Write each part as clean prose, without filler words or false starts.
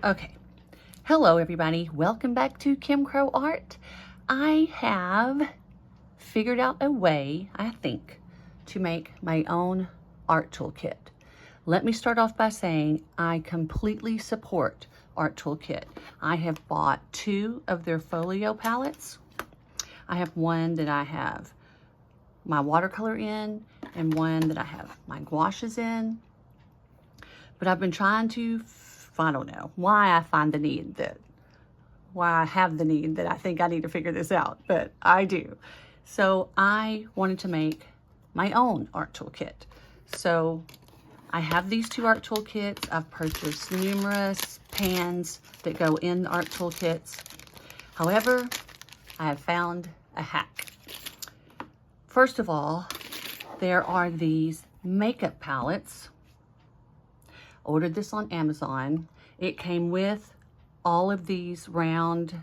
Okay, hello everybody. Welcome back to Kim Crow Art. I have figured out a way, I think, to make my own art toolkit. Let me start off by saying I completely support Art Toolkit. I have bought 2 of their folio palettes. I have one that I have my watercolor in and one that I have my gouaches in. But I've been trying to, I don't know why I have the need that I think I need to figure this out, but I do. So I wanted to make my own art toolkit. So I have these 2 art toolkits. I've purchased numerous pans that go in the art toolkits. However, I have found a hack. First of all, there are these makeup palettes. Ordered this on Amazon. It came with all of these round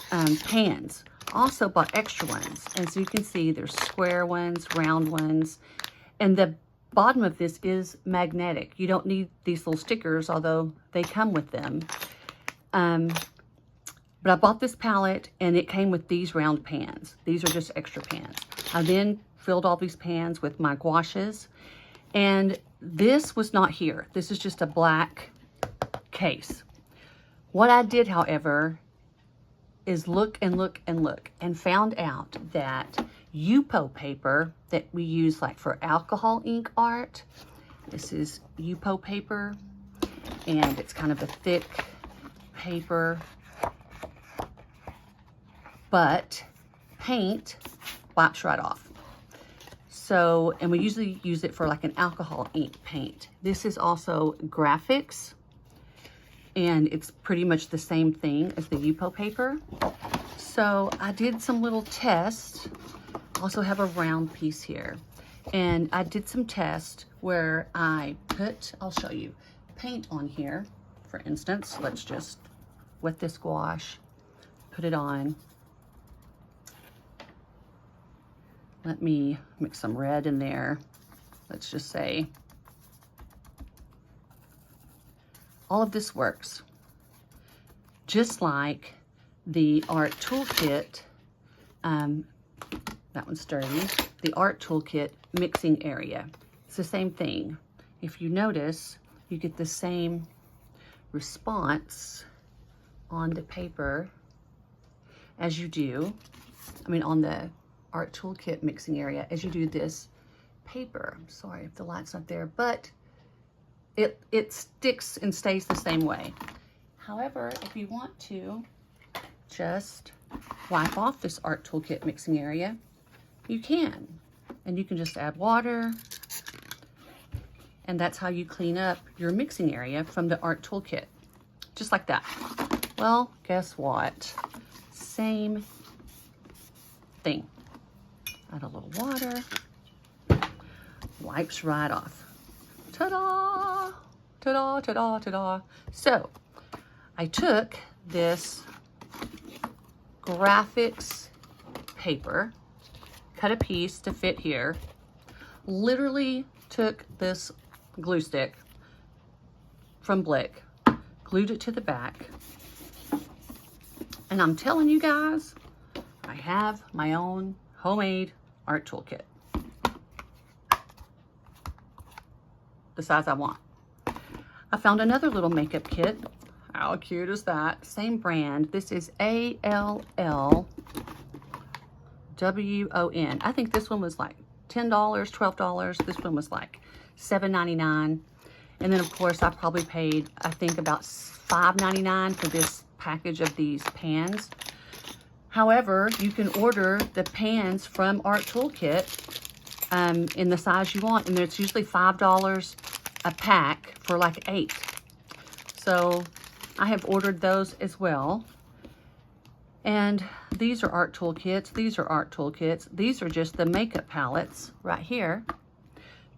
pans. Also bought extra ones. And so you can see there's square ones, round ones. And the bottom of this is magnetic. You don't need these little stickers, although they come with them. But I bought this palette and it came with these round pans. These are just extra pans. I then filled all these pans with my gouaches. And this was not here. This is just a black case. What I did, however, is look and look and look and found out that Yupo paper that we use like for alcohol ink art, this is Yupo paper, and it's kind of a thick paper, but paint wipes right off. So, and we usually use it for like an alcohol ink paint. This is also graphics, and it's pretty much the same thing as the Yupo paper. So I did some little tests. Also have a round piece here. And I did some tests where I put, I'll show you, paint on here. For instance, let's just wet this gouache, put it on. Let me mix some red in there. Let's just say all of this works. Just like the Art Toolkit, that one's dirty, the Art Toolkit mixing area. It's the same thing. If you notice, you get the same response on the paper as you do, on the Art Toolkit mixing area as you do this paper. I'm sorry if the light's not there, but it sticks and stays the same way. However, if you want to just wipe off this Art Toolkit mixing area, you can. And you can just add water, and that's how you clean up your mixing area from the Art Toolkit. Just like that. Well, guess what? Same thing. Add a little water, wipes right off. Ta-da! Ta-da, ta-da, ta-da. So, I took this graphics paper, cut a piece to fit here, literally took this glue stick from Blick, glued it to the back, and I'm telling you guys, I have my own homemade art toolkit, the size I want. I found another little makeup kit. How cute is that? Same brand. This is ALLWON. I think this one was like $10, $12. This one was like $7.99. And then of course I probably paid, I think, about $5.99 for this package of these pans. However, you can order the pans from Art Toolkit in the size you want, and it's usually $5 a pack for like 8. So I have ordered those as well. And these are Art Toolkits. These are Art Toolkits. These are just the makeup palettes right here.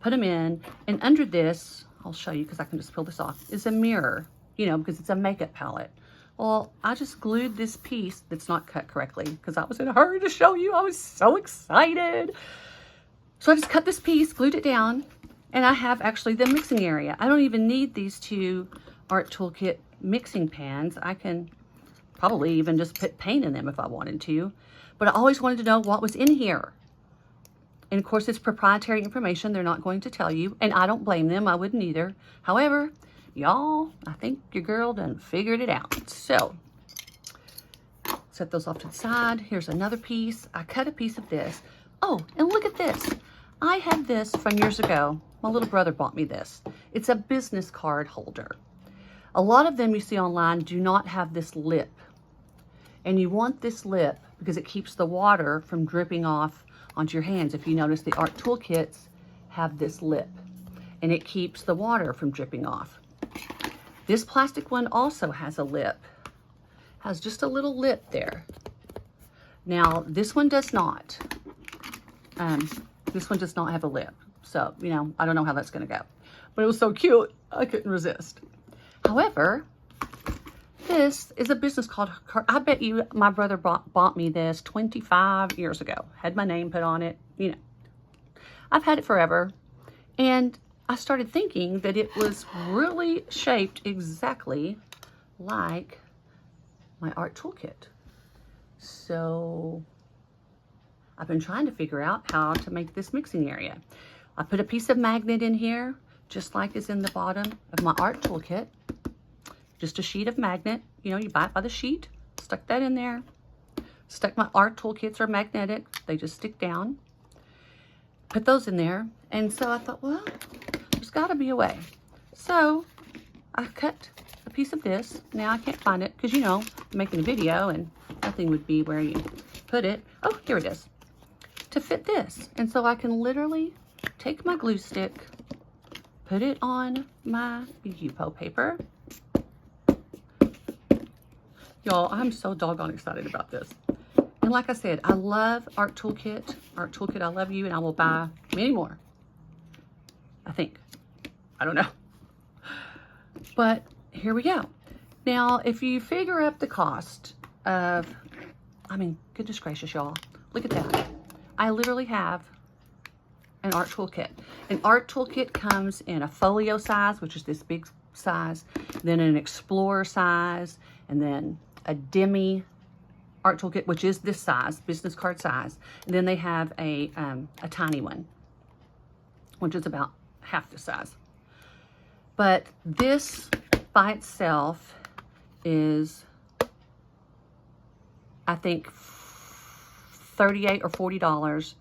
Put them in, and under this, I'll show you because I can just peel this off, is a mirror, because it's a makeup palette. Well, I just glued this piece that's not cut correctly because I was in a hurry to show you. I was so excited. So I just cut this piece, glued it down, and I have actually the mixing area. I don't even need these 2 Art Toolkit mixing pans. I can probably even just put paint in them if I wanted to. But I always wanted to know what was in here. And of course, it's proprietary information. They're not going to tell you. And I don't blame them. I wouldn't either. However, y'all, I think your girl done figured it out. So, set those off to the side. Here's another piece. I cut a piece of this. Oh, and look at this. I had this from years ago. My little brother bought me this. It's a business card holder. A lot of them you see online do not have this lip. And you want this lip because it keeps the water from dripping off onto your hands. If you notice, the Art Toolkits have this lip. And it keeps the water from dripping off. This plastic one also has a lip. Has just a little lip there. Now, this one does not. This one does not have a lip. So, you know, I don't know how that's going to go. But it was so cute, I couldn't resist. However, this is a business card. I bet you my brother bought me this 25 years ago. Had my name put on it, you know. I've had it forever. And I started thinking that it was really shaped exactly like my Art Toolkit. So I've been trying to figure out how to make this mixing area. I put a piece of magnet in here, just like is in the bottom of my Art Toolkit. Just a sheet of magnet. You know, you buy it by the sheet. Stuck that in there. Stuck my Art Toolkits are magnetic. They just stick down. Put those in there. And so I thought, well, there's got to be a way. So I cut a piece of this. Now I can't find it because, you know, I'm making a video and nothing would be where you put it. Oh, here it is. To fit this. And so I can literally take my glue stick, put it on my Yupo paper. Y'all, I'm so doggone excited about this. And like I said, I love Art Toolkit. Art Toolkit, I love you, and I will buy many more. I think. I don't know. But here we go. Now, if you figure up the cost of, I mean, goodness gracious, y'all. Look at that. I literally have an Art Toolkit. An Art Toolkit comes in a folio size, which is this big size, then an Explorer size, and then a Demi Art Toolkit, which is this size, business card size. And then they have a tiny one, which is about half the size. But this by itself is, I think, $38 or $40.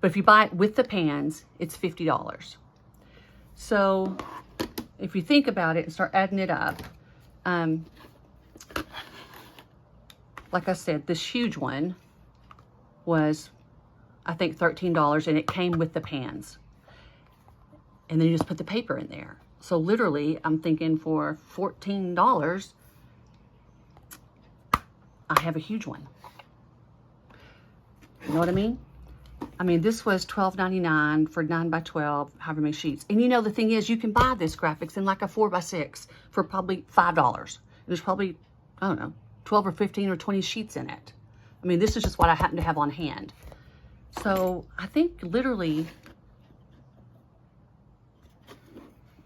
But if you buy it with the pans, it's $50. So if you think about it and start adding it up, like I said, this huge one was, I think, $13, and it came with the pans. And then you just put the paper in there. So literally, I'm thinking for $14, I have a huge one. You know what I mean? I mean, this was $12.99 for 9x12, however many sheets. And you know, the thing is, you can buy this graphics in like a 4x6 for probably $5. There's probably, I don't know, 12 or 15 or 20 sheets in it. I mean, this is just what I happen to have on hand. So I think literally,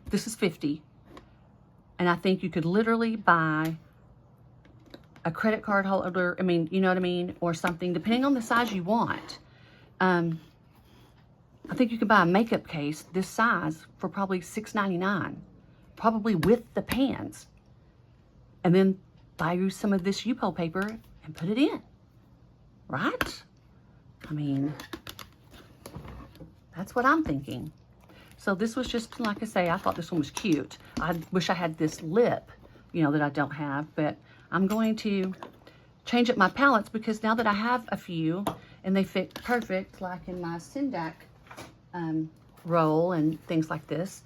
this is $50. And I think you could literally buy a credit card holder. I mean, you know what I mean? Or something, depending on the size you want. I think you could buy a makeup case this size for probably $6.99, probably with the pans. And then buy you some of this Yupo paper and put it in, right? I mean, that's what I'm thinking. So this was just, like I say, I thought this one was cute. I wish I had this lip, you know, that I don't have, but I'm going to change up my palettes because now that I have a few and they fit perfect, like in my Sindak roll and things like this,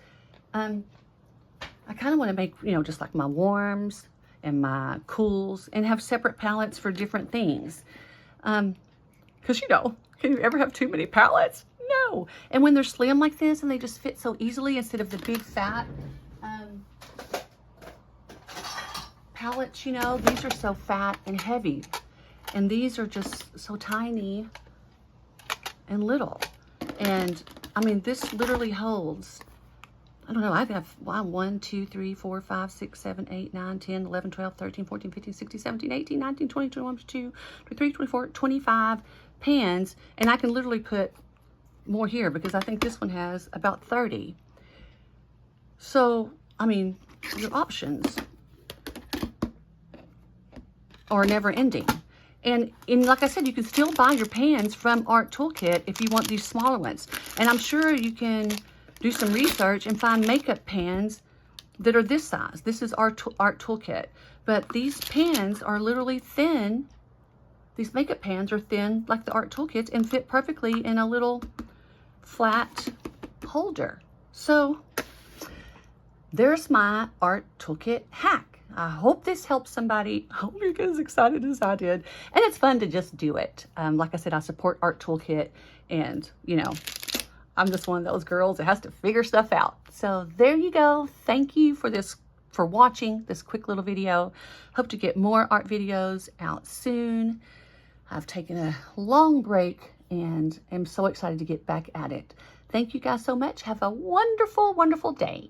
I kind of want to make, you know, just like my warms and my cools and have separate palettes for different things. Because, you know, can you ever have too many palettes? No. And when they're slim like this and they just fit so easily instead of the big fat palettes, you know, these are so fat and heavy. And these are just so tiny and little. And I mean, this literally holds I don't know, I have 1, 2, 3, 4, 5, 6, 7, 8, 9, 10, 11, 12, 13, 14, 15, 16, 17, 18, 19, 20, 21, 22, 23, 24, 25 pans. And I can literally put more here because I think this one has about 30. So, I mean, your options are never ending. And like I said, you can still buy your pans from Art Toolkit if you want these smaller ones. And I'm sure you can do some research and find makeup pans that are this size. This is Art Toolkit. But these pans are literally thin. These makeup pans are thin like the Art Toolkits and fit perfectly in a little flat holder. So there's my Art Toolkit hack. I hope this helps somebody. I hope you get as excited as I did. And it's fun to just do it. Like I said, I support Art Toolkit, and you know, I'm just one of those girls that has to figure stuff out. So there you go. Thank you for watching this quick little video. Hope to get more art videos out soon. I've taken a long break and am so excited to get back at it. Thank you guys so much. Have a wonderful, wonderful day.